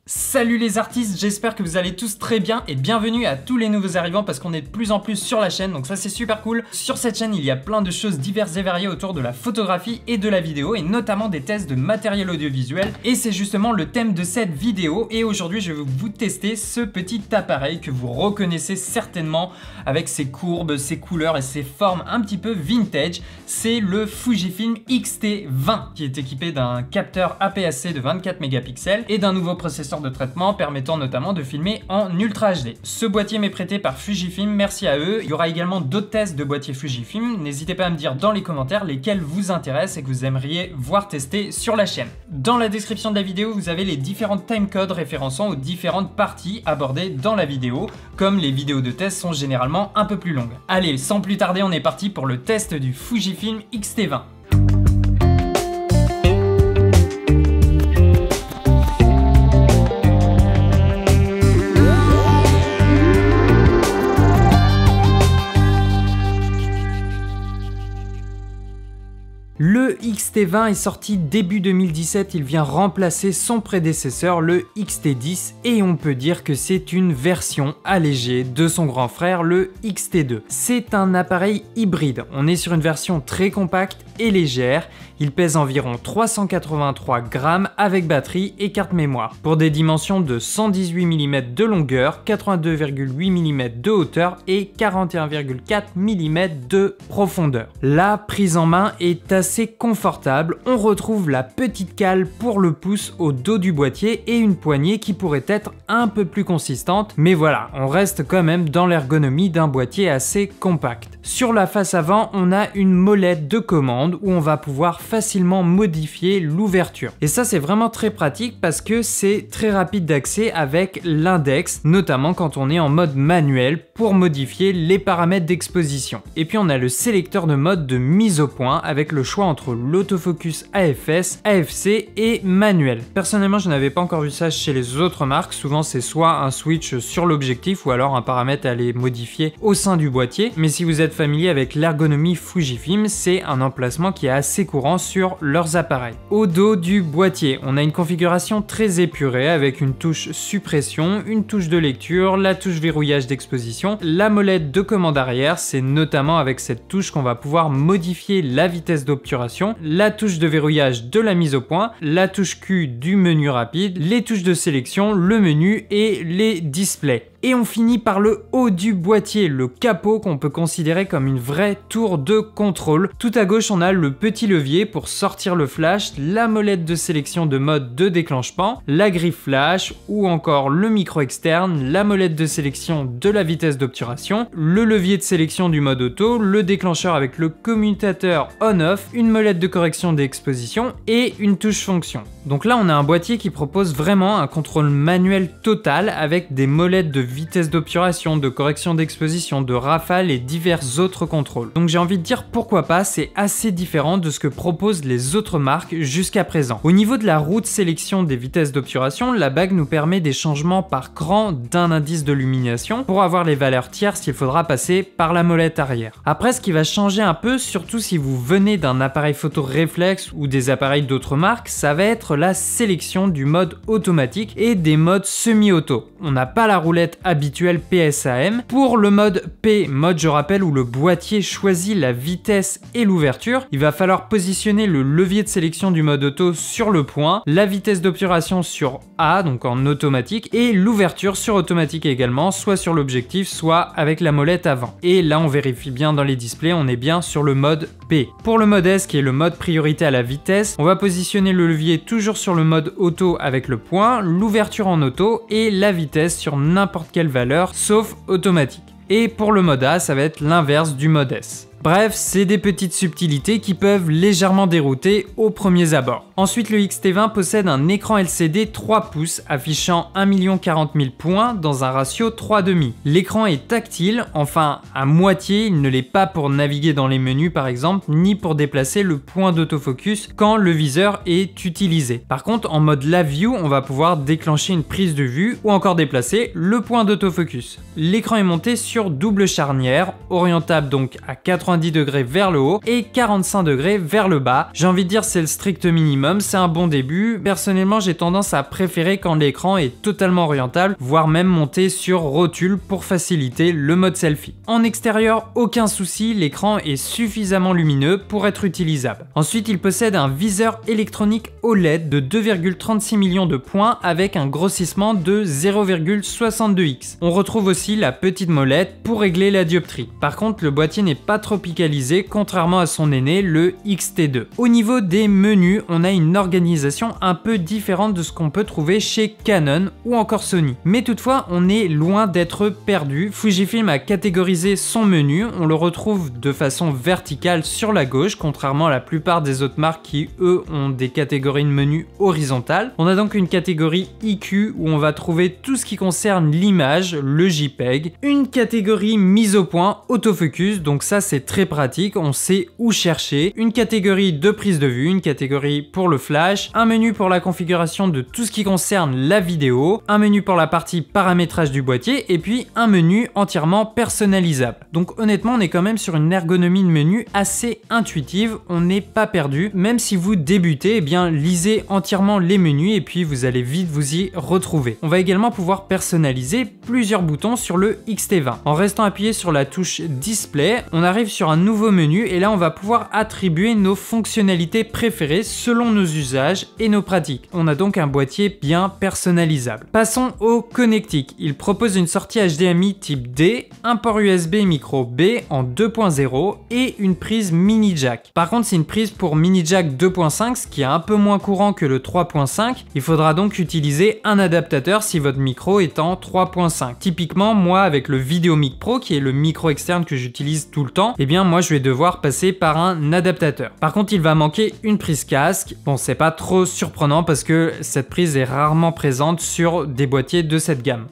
Salut les artistes, j'espère que vous allez tous très bien et bienvenue à tous les nouveaux arrivants parce qu'on est de plus en plus sur la chaîne, donc ça c'est super cool. Sur cette chaîne, il y a plein de choses diverses et variées autour de la photographie et de la vidéo et notamment des tests de matériel audiovisuel et c'est justement le thème de cette vidéo et aujourd'hui je vais vous tester ce petit appareil que vous reconnaissez certainement avec ses courbes, ses couleurs et ses formes un petit peu vintage. C'est le Fujifilm X-T20 qui est équipé d'un capteur APS-C de 24 mégapixels et d'un nouveau processeur de traitement permettant notamment de filmer en Ultra HD. Ce boîtier m'est prêté par Fujifilm, merci à eux. Il y aura également d'autres tests de boîtiers Fujifilm. N'hésitez pas à me dire dans les commentaires lesquels vous intéressent et que vous aimeriez voir tester sur la chaîne. Dans la description de la vidéo, vous avez les différents timecodes référençant aux différentes parties abordées dans la vidéo, comme les vidéos de test sont généralement un peu plus longues. Allez, sans plus tarder, on est parti pour le test du Fujifilm X-T20. Le X-T20 est sorti début 2017, il vient remplacer son prédécesseur, le X-T10, et on peut dire que c'est une version allégée de son grand frère, le X-T2. C'est un appareil hybride, on est sur une version très compacte et légère, il pèse environ 383 grammes avec batterie et carte mémoire, pour des dimensions de 118 mm de longueur, 82,8 mm de hauteur et 41,4 mm de profondeur. La prise en main est assez confortable, on retrouve la petite cale pour le pouce au dos du boîtier et une poignée qui pourrait être un peu plus consistante, mais voilà, on reste quand même dans l'ergonomie d'un boîtier assez compact. Sur la face avant, on a une molette de commande où on va pouvoir facilement modifier l'ouverture. Et ça, c'est vraiment très pratique parce que c'est très rapide d'accès avec l'index, notamment quand on est en mode manuel pour modifier les paramètres d'exposition. Et puis on a le sélecteur de mode de mise au point avec le choix entre l'autofocus AFS, AFC et manuel. Personnellement, je n'avais pas encore vu ça chez les autres marques. Souvent, c'est soit un switch sur l'objectif ou alors un paramètre à aller modifier au sein du boîtier. Mais si vous êtes familier avec l'ergonomie Fujifilm, c'est un emplacement qui est assez courant sur leurs appareils. Au dos du boîtier, on a une configuration très épurée avec une touche suppression, une touche de lecture, la touche verrouillage d'exposition, la molette de commande arrière, c'est notamment avec cette touche qu'on va pouvoir modifier la vitesse d'obturation, la touche de verrouillage de la mise au point, la touche Q du menu rapide, les touches de sélection, le menu et les displays. Et on finit par le haut du boîtier, le capot qu'on peut considérer comme une vraie tour de contrôle. Tout à gauche, on a le petit levier pour sortir le flash, la molette de sélection de mode de déclenchement, la griffe flash ou encore le micro externe, la molette de sélection de la vitesse d'obturation, le levier de sélection du mode auto, le déclencheur avec le commutateur on-off, une molette de correction d'exposition et une touche fonction. Donc là, on a un boîtier qui propose vraiment un contrôle manuel total avec des molettes de vitesse d'obturation, de correction d'exposition, de rafale et divers autres contrôles. Donc j'ai envie de dire pourquoi pas, c'est assez différent de ce que proposent les autres marques jusqu'à présent. Au niveau de la roue de sélection des vitesses d'obturation, la bague nous permet des changements par cran d'un indice de lumination. Pour avoir les valeurs tierces, il faudra passer par la molette arrière. Après, ce qui va changer un peu, surtout si vous venez d'un appareil photo réflexe ou des appareils d'autres marques, ça va être la sélection du mode automatique et des modes semi-auto. On n'a pas la roulette habituelle PSAM. Pour le mode P, mode je rappelle où le boîtier choisit la vitesse et l'ouverture, il va falloir positionner le levier de sélection du mode auto sur le point, la vitesse d'obturation sur A, donc en automatique, et l'ouverture sur automatique également, soit sur l'objectif, soit avec la molette avant. Et là on vérifie bien dans les displays, on est bien sur le mode P. Pour le mode S, qui est le mode priorité à la vitesse, on va positionner le levier toujours sur le mode auto avec le point, l'ouverture en auto et la vitesse sur n'importe quelle valeur sauf automatique. Et pour le mode A, ça va être l'inverse du mode S. Bref, c'est des petites subtilités qui peuvent légèrement dérouter aux premiers abords. Ensuite, le X-T20 possède un écran LCD 3 pouces affichant 1 040 000 points dans un ratio 3,5. L'écran est tactile, enfin à moitié, il ne l'est pas pour naviguer dans les menus par exemple, ni pour déplacer le point d'autofocus quand le viseur est utilisé. Par contre, en mode Live View, on va pouvoir déclencher une prise de vue ou encore déplacer le point d'autofocus. L'écran est monté sur double charnière, orientable donc à 90 degrés vers le haut et 45 degrés vers le bas. J'ai envie de dire c'est le strict minimum minimum, c'est un bon début. Personnellement, j'ai tendance à préférer quand l'écran est totalement orientable, voire même monté sur rotule pour faciliter le mode selfie. En extérieur, aucun souci, l'écran est suffisamment lumineux pour être utilisable. Ensuite, il possède un viseur électronique OLED de 2,36 millions de points avec un grossissement de 0,62x. On retrouve aussi la petite molette pour régler la dioptrie. Par contre, le boîtier n'est pas tropicalisé, contrairement à son aîné, le XT2. Au niveau des menus, on a une organisation un peu différente de ce qu'on peut trouver chez Canon ou encore Sony. Mais toutefois, on est loin d'être perdu. Fujifilm a catégorisé son menu, on le retrouve de façon verticale sur la gauche, contrairement à la plupart des autres marques qui, eux, ont des catégories de menu horizontales. On a donc une catégorie IQ où on va trouver tout ce qui concerne l'image, le JPEG, une catégorie mise au point, autofocus, donc ça c'est très pratique, on sait où chercher, une catégorie de prise de vue, une catégorie pour le flash, un menu pour la configuration de tout ce qui concerne la vidéo, un menu pour la partie paramétrage du boîtier et puis un menu entièrement personnalisable. Donc honnêtement, on est quand même sur une ergonomie de menu assez intuitive, on n'est pas perdu. Même si vous débutez, eh bien lisez entièrement les menus et puis vous allez vite vous y retrouver. On va également pouvoir personnaliser plusieurs boutons sur le XT20. En restant appuyé sur la touche display, on arrive sur un nouveau menu et là on va pouvoir attribuer nos fonctionnalités préférées selon nos usages et nos pratiques. On a donc un boîtier bien personnalisable. Passons au connectique. Il propose une sortie HDMI type D, un port USB micro B en 2.0 et une prise mini jack. Par contre, c'est une prise pour mini jack 2.5, ce qui est un peu moins courant que le 3.5. Il faudra donc utiliser un adaptateur si votre micro est en 3.5. Typiquement, moi avec le VideoMic Pro, qui est le micro externe que j'utilise tout le temps, eh bien moi je vais devoir passer par un adaptateur. Par contre, il va manquer une prise casque. Bon, c'est pas trop surprenant parce que cette prise est rarement présente sur des boîtiers de cette gamme.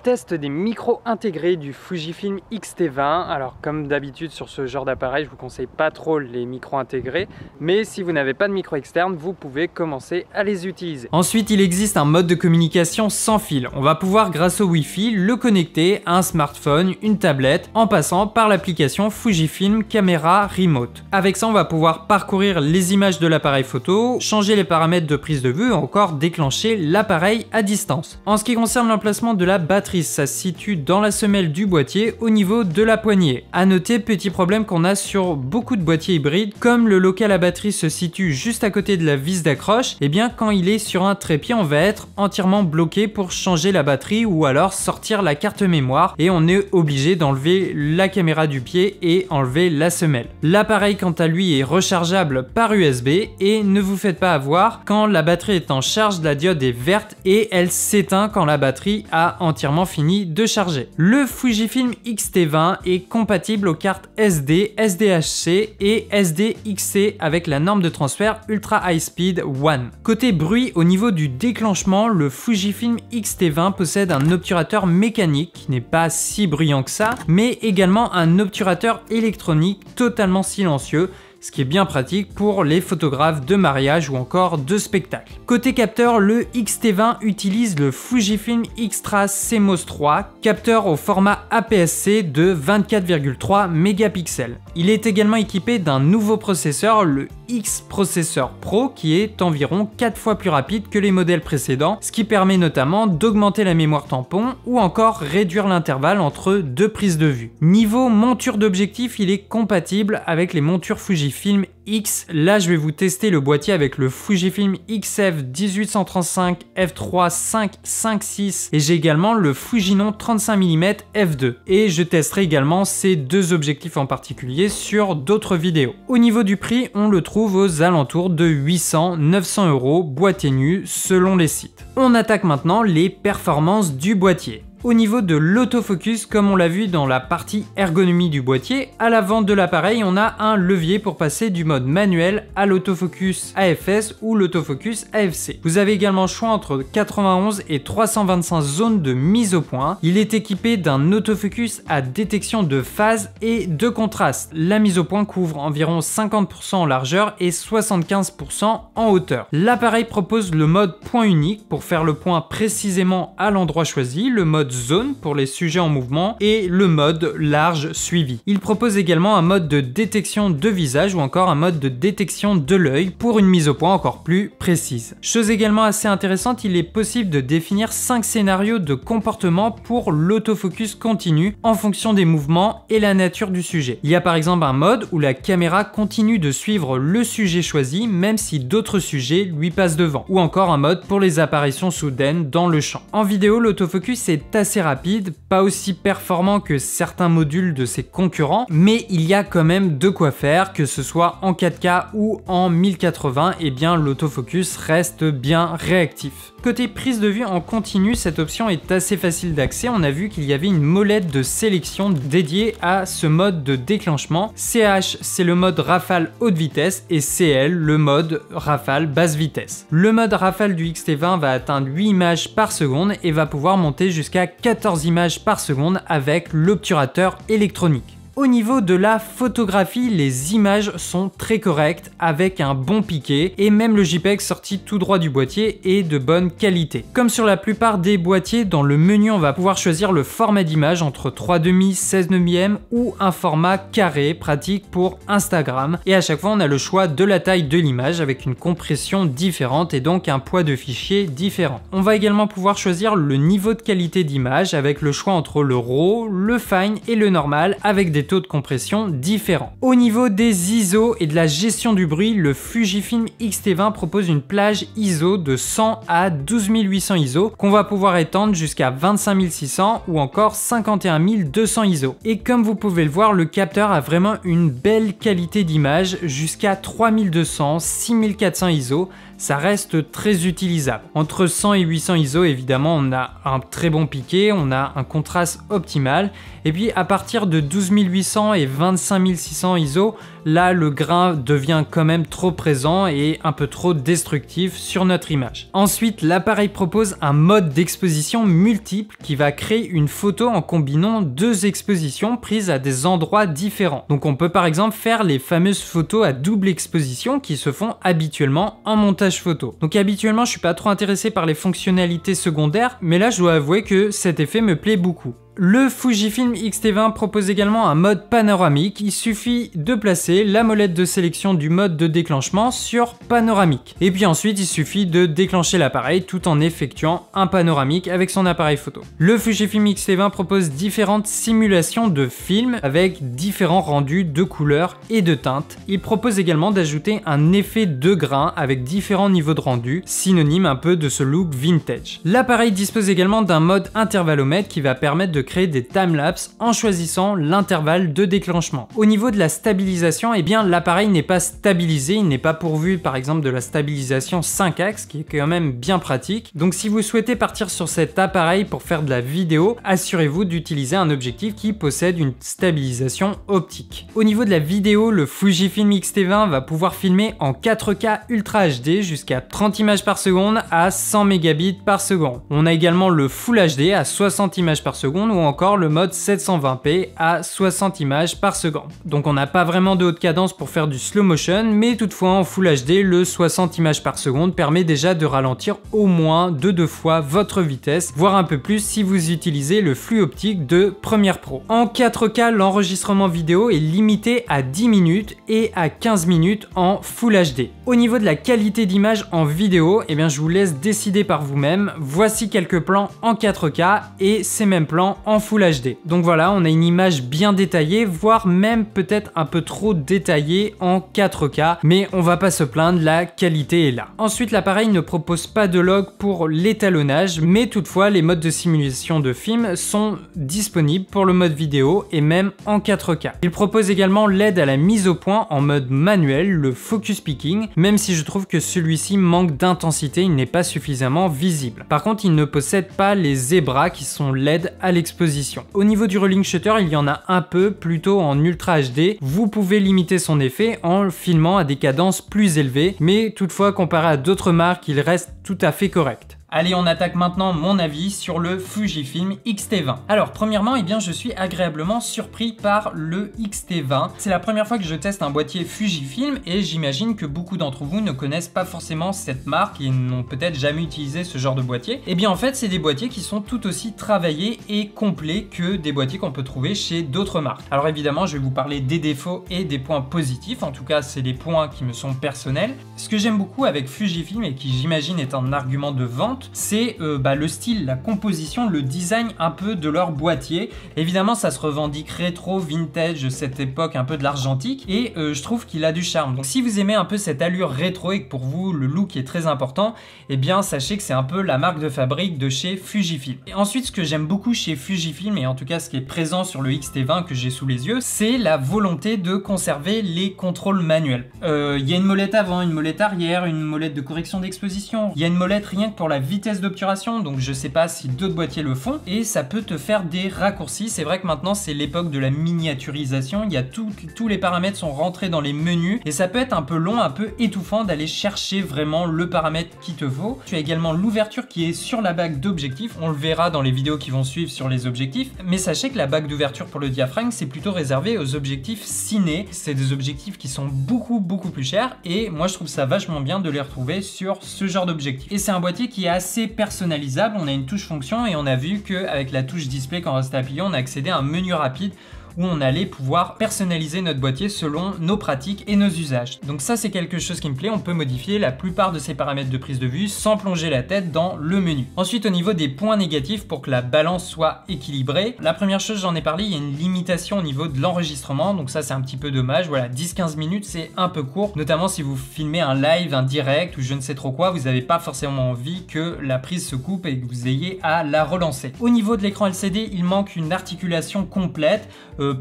Test des micros intégrés du Fujifilm X-T20. Alors comme d'habitude sur ce genre d'appareil, je vous conseille pas trop les micros intégrés, mais si vous n'avez pas de micro externe, vous pouvez commencer à les utiliser. Ensuite, il existe un mode de communication sans fil. On va pouvoir grâce au Wi-Fi le connecter à un smartphone, une tablette, en passant par l'application Fujifilm Camera Remote. Avec ça, on va pouvoir parcourir les images de l'appareil photo, changer les paramètres de prise de vue, ou encore déclencher l'appareil à distance. En ce qui concerne l'emplacement de la batterie, ça se situe dans la semelle du boîtier au niveau de la poignée. À noter, petit problème qu'on a sur beaucoup de boîtiers hybrides, comme le local à batterie se situe juste à côté de la vis d'accroche, et bien quand il est sur un trépied, on va être entièrement bloqué pour changer la batterie ou alors sortir la carte mémoire et on est obligé d'enlever la caméra du pied et enlever la semelle. L'appareil quant à lui est rechargeable par USB et ne vous faites pas avoir, quand la batterie est en charge, la diode est verte et elle s'éteint quand la batterie a entièrement fini de charger. Le Fujifilm X-T20 est compatible aux cartes SD, SDHC et SDXC avec la norme de transfert Ultra High Speed 1. Côté bruit, au niveau du déclenchement, le Fujifilm X-T20 possède un obturateur mécanique qui n'est pas si bruyant que ça, mais également un obturateur électronique totalement silencieux, ce qui est bien pratique pour les photographes de mariage ou encore de spectacle. Côté capteur, le X-T20 utilise le Fujifilm X-Tra CMOS 3, capteur au format APS-C de 24,3 mégapixels. Il est également équipé d'un nouveau processeur, le X-Processor Pro, qui est environ 4 fois plus rapide que les modèles précédents, ce qui permet notamment d'augmenter la mémoire tampon ou encore réduire l'intervalle entre deux prises de vue. Niveau monture d'objectif, il est compatible avec les montures Fujifilm X. Là, je vais vous tester le boîtier avec le Fujifilm XF 1835 f3 5.5.6 et j'ai également le Fujinon 35 mm f2. Et je testerai également ces deux objectifs en particulier sur d'autres vidéos. Au niveau du prix, on le trouve aux alentours de 800-900 €, boîtier nu selon les sites. On attaque maintenant les performances du boîtier. Au niveau de l'autofocus, comme on l'a vu dans la partie ergonomie du boîtier, à l'avant de l'appareil, on a un levier pour passer du mode manuel à l'autofocus AFS ou l'autofocus AFC. Vous avez également le choix entre 91 et 325 zones de mise au point. Il est équipé d'un autofocus à détection de phase et de contraste. La mise au point couvre environ 50% en largeur et 75% en hauteur. L'appareil propose le mode point unique pour faire le point précisément à l'endroit choisi, le mode mode zone pour les sujets en mouvement et le mode large suivi. Il propose également un mode de détection de visage ou encore un mode de détection de l'œil pour une mise au point encore plus précise. Chose également assez intéressante, il est possible de définir 5 scénarios de comportement pour l'autofocus continu en fonction des mouvements et la nature du sujet. Il y a par exemple un mode où la caméra continue de suivre le sujet choisi même si d'autres sujets lui passent devant, ou encore un mode pour les apparitions soudaines dans le champ. En vidéo, l'autofocus est assez rapide, pas aussi performant que certains modules de ses concurrents, mais il y a quand même de quoi faire, que ce soit en 4K ou en 1080, et bien l'autofocus reste bien réactif. Côté prise de vue en continu, cette option est assez facile d'accès. On a vu qu'il y avait une molette de sélection dédiée à ce mode de déclenchement. CH, c'est le mode rafale haute vitesse et CL, le mode rafale basse vitesse. Le mode rafale du X-T20 va atteindre 8 images par seconde et va pouvoir monter jusqu'à 14 images par seconde avec l'obturateur électronique. Au niveau de la photographie, les images sont très correctes avec un bon piqué et même le JPEG sorti tout droit du boîtier est de bonne qualité. Comme sur la plupart des boîtiers, dans le menu on va pouvoir choisir le format d'image entre 3,5, 16 neuvième ou un format carré pratique pour Instagram, et à chaque fois on a le choix de la taille de l'image avec une compression différente et donc un poids de fichier différent. On va également pouvoir choisir le niveau de qualité d'image avec le choix entre le RAW, le Fine et le normal avec des taux de compression différents. Au niveau des ISO et de la gestion du bruit, le Fujifilm X-T20 propose une plage ISO de 100 à 12800 ISO qu'on va pouvoir étendre jusqu'à 25600 ou encore 51200 ISO. Et comme vous pouvez le voir, le capteur a vraiment une belle qualité d'image jusqu'à 3200, 6400 ISO. Ça reste très utilisable. Entre 100 et 800 ISO, évidemment, on a un très bon piqué, on a un contraste optimal. Et puis à partir de 12800 et 25600 ISO, là le grain devient quand même trop présent et un peu trop destructif sur notre image. Ensuite, l'appareil propose un mode d'exposition multiple qui va créer une photo en combinant 2 expositions prises à des endroits différents. Donc on peut par exemple faire les fameuses photos à double exposition qui se font habituellement en montage photo. Donc habituellement je suis pas trop intéressé par les fonctionnalités secondaires, mais là je dois avouer que cet effet me plaît beaucoup. Le Fujifilm X-T20 propose également un mode panoramique. Il suffit de placer la molette de sélection du mode de déclenchement sur panoramique. Et puis ensuite, il suffit de déclencher l'appareil tout en effectuant un panoramique avec son appareil photo. Le Fujifilm X-T20 propose différentes simulations de films avec différents rendus de couleurs et de teintes. Il propose également d'ajouter un effet de grain avec différents niveaux de rendu, synonyme un peu de ce look vintage. L'appareil dispose également d'un mode intervallomètre qui va permettre de créer des timelapses en choisissant l'intervalle de déclenchement. Au niveau de la stabilisation, eh bien l'appareil n'est pas stabilisé, il n'est pas pourvu par exemple de la stabilisation 5 axes qui est quand même bien pratique. Donc si vous souhaitez partir sur cet appareil pour faire de la vidéo, assurez-vous d'utiliser un objectif qui possède une stabilisation optique. Au niveau de la vidéo, le Fujifilm X-T20 va pouvoir filmer en 4K Ultra HD jusqu'à 30 images par seconde à 100 mégabits par seconde. On a également le Full HD à 60 images par seconde ou encore le mode 720p à 60 images par seconde. Donc on n'a pas vraiment de haute cadence pour faire du slow motion, mais toutefois en Full HD, le 60 images par seconde permet déjà de ralentir au moins de 2 fois votre vitesse, voire un peu plus si vous utilisez le flux optique de Premiere Pro. En 4K, l'enregistrement vidéo est limité à 10 minutes et à 15 minutes en Full HD. Au niveau de la qualité d'image en vidéo, eh bien je vous laisse décider par vous-même. Voici quelques plans en 4K et ces mêmes plans en Full HD. Donc voilà, on a une image bien détaillée, voire même peut-être un peu trop détaillée en 4K, mais on va pas se plaindre, la qualité est là. Ensuite, l'appareil ne propose pas de log pour l'étalonnage, mais toutefois les modes de simulation de film sont disponibles pour le mode vidéo et même en 4K. Il propose également l'aide à la mise au point en mode manuel, le focus picking, même si je trouve que celui-ci manque d'intensité, il n'est pas suffisamment visible. Par contre, il ne possède pas les zébras qui sont l'aide à l'exposition. Au niveau du rolling shutter, il y en a un peu, plutôt en Ultra HD. Vous pouvez limiter son effet en filmant à des cadences plus élevées, mais toutefois comparé à d'autres marques, il reste tout à fait correct. Allez, on attaque maintenant mon avis sur le Fujifilm X-T20. Alors, premièrement, eh bien, je suis agréablement surpris par le X-T20. C'est la première fois que je teste un boîtier Fujifilm et j'imagine que beaucoup d'entre vous ne connaissent pas forcément cette marque et n'ont peut-être jamais utilisé ce genre de boîtier. Eh bien, en fait, c'est des boîtiers qui sont tout aussi travaillés et complets que des boîtiers qu'on peut trouver chez d'autres marques. Alors évidemment, je vais vous parler des défauts et des points positifs. En tout cas, c'est des points qui me sont personnels. Ce que j'aime beaucoup avec Fujifilm et qui j'imagine est un argument de vente, c'est le style, la composition, le design un peu de leur boîtier. Évidemment, ça se revendique rétro, vintage, cette époque un peu de l'argentique, et je trouve qu'il a du charme. Donc si vous aimez un peu cette allure rétro et que pour vous le look est très important, eh bien sachez que c'est un peu la marque de fabrique de chez Fujifilm. Et ensuite, ce que j'aime beaucoup chez Fujifilm, et en tout cas ce qui est présent sur le X-T20 que j'ai sous les yeux, c'est la volonté de conserver les contrôles manuels. Il y a une molette avant, une molette arrière, une molette de correction d'exposition, il y a une molette rien que pour la vitesse d'obturation, donc je sais pas si d'autres boîtiers le font, et ça peut te faire des raccourcis. C'est vrai que maintenant c'est l'époque de la miniaturisation, il y a tous les paramètres sont rentrés dans les menus, et ça peut être un peu long, un peu étouffant d'aller chercher vraiment le paramètre qu'il te faut. Tu as également l'ouverture qui est sur la bague d'objectif, on le verra dans les vidéos qui vont suivre sur les objectifs, mais sachez que la bague d'ouverture pour le diaphragme c'est plutôt réservé aux objectifs ciné, c'est des objectifs qui sont beaucoup plus chers, et moi je trouve ça vachement bien de les retrouver sur ce genre d'objectif. Et c'est un boîtier qui est assez personnalisable, on a une touche fonction et on a vu qu'avec la touche display quand on restait appuyé, on a accédé à un menu rapide où on allait pouvoir personnaliser notre boîtier selon nos pratiques et nos usages. Donc ça c'est quelque chose qui me plaît, on peut modifier la plupart de ces paramètres de prise de vue sans plonger la tête dans le menu. Ensuite au niveau des points négatifs pour que la balance soit équilibrée, la première chose j'en ai parlé, il y a une limitation au niveau de l'enregistrement, donc ça c'est un petit peu dommage, voilà 10-15 minutes c'est un peu court, notamment si vous filmez un live, un direct ou je ne sais trop quoi, vous n'avez pas forcément envie que la prise se coupe et que vous ayez à la relancer. Au niveau de l'écran LCD, il manque une articulation complète,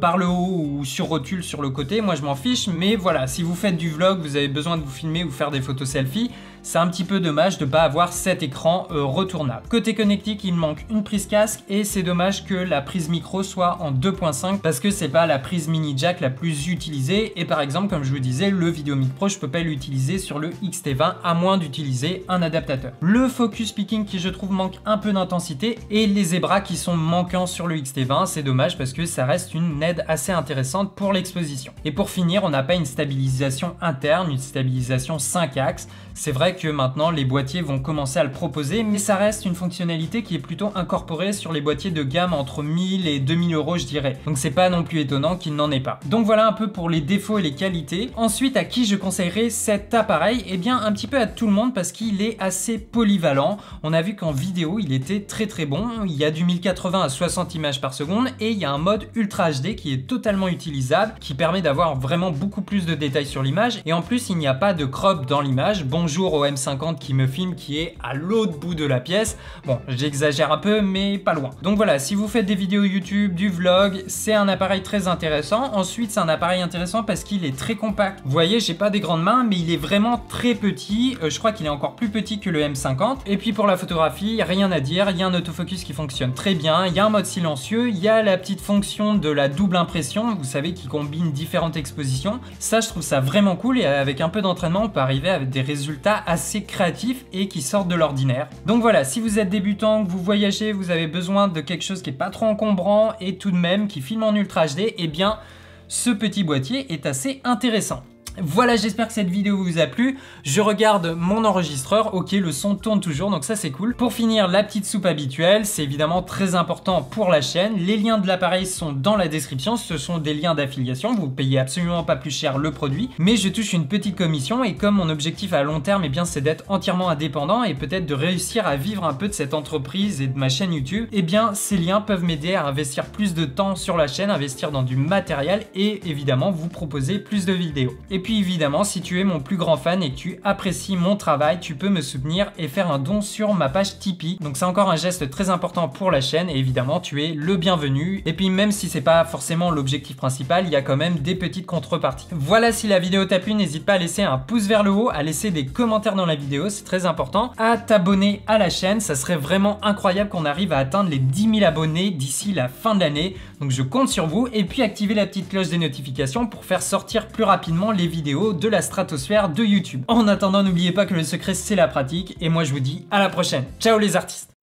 par le haut ou sur rotule sur le côté, moi je m'en fiche, mais voilà, si vous faites du vlog, vous avez besoin de vous filmer ou faire des photos selfie, c'est un petit peu dommage de ne pas avoir cet écran retournable. Côté connectique, il manque une prise casque et c'est dommage que la prise micro soit en 2.5 parce que c'est pas la prise mini jack la plus utilisée et par exemple comme je vous disais, le Videomic Pro je peux pas l'utiliser sur le X-T20 à moins d'utiliser un adaptateur. Le focus picking qui je trouve manque un peu d'intensité et les zébras qui sont manquants sur le X-T20, c'est dommage parce que ça reste une aide assez intéressante pour l'exposition. Et pour finir, on n'a pas une stabilisation interne, une stabilisation 5 axes. C'est vrai que maintenant les boîtiers vont commencer à le proposer, mais ça reste une fonctionnalité qui est plutôt incorporée sur les boîtiers de gamme entre 1000 et 2000 euros je dirais. Donc c'est pas non plus étonnant qu'il n'en ait pas. Donc voilà un peu pour les défauts et les qualités. Ensuite, à qui je conseillerais cet appareil? Eh bien un petit peu à tout le monde parce qu'il est assez polyvalent. On a vu qu'en vidéo il était très bon. Il y a du 1080 à 60 images par seconde et il y a un mode Ultra HD qui est totalement utilisable, qui permet d'avoir vraiment beaucoup plus de détails sur l'image et en plus il n'y a pas de crop dans l'image. Bonjour au M50 qui me filme qui est à l'autre bout de la pièce. Bon, j'exagère un peu mais pas loin. Donc voilà, si vous faites des vidéos YouTube, du vlog, c'est un appareil très intéressant. Ensuite c'est un appareil intéressant parce qu'il est très compact. Vous voyez, j'ai pas des grandes mains mais il est vraiment très petit. Je crois qu'il est encore plus petit que le M50. Et puis pour la photographie, rien à dire, il y a un autofocus qui fonctionne très bien, il y a un mode silencieux, il y a la petite fonction de la double impression, vous savez, qui combine différentes expositions. Ça, je trouve ça vraiment cool et avec un peu d'entraînement, on peut arriver à des résultats assez créatifs et qui sortent de l'ordinaire. Donc voilà, si vous êtes débutant, que vous voyagez, vous avez besoin de quelque chose qui est pas trop encombrant et tout de même qui filme en Ultra HD, eh bien, ce petit boîtier est assez intéressant. Voilà, j'espère que cette vidéo vous a plu. Je regarde mon enregistreur, ok, le son tourne toujours, donc ça c'est cool. Pour finir, la petite soupe habituelle, c'est évidemment très important pour la chaîne. Les liens de l'appareil sont dans la description, ce sont des liens d'affiliation, vous payez absolument pas plus cher le produit, mais je touche une petite commission et comme mon objectif à long terme, eh bien, c'est d'être entièrement indépendant et peut-être de réussir à vivre un peu de cette entreprise et de ma chaîne YouTube, eh bien, ces liens peuvent m'aider à investir plus de temps sur la chaîne, investir dans du matériel et évidemment vous proposer plus de vidéos. Et puis évidemment, si tu es mon plus grand fan et que tu apprécies mon travail, tu peux me soutenir et faire un don sur ma page Tipeee. Donc c'est encore un geste très important pour la chaîne et évidemment tu es le bienvenu. Et puis même si c'est pas forcément l'objectif principal, il y a quand même des petites contreparties. Voilà, si la vidéo t'a plu, n'hésite pas à laisser un pouce vers le haut, à laisser des commentaires dans la vidéo, c'est très important, à t'abonner à la chaîne, ça serait vraiment incroyable qu'on arrive à atteindre les 10 000 abonnés d'ici la fin de l'année. Donc je compte sur vous et puis activez la petite cloche des notifications pour faire sortir plus rapidement les vidéos de la stratosphère de YouTube. En attendant, n'oubliez pas que le secret c'est la pratique et moi je vous dis à la prochaine. Ciao les artistes!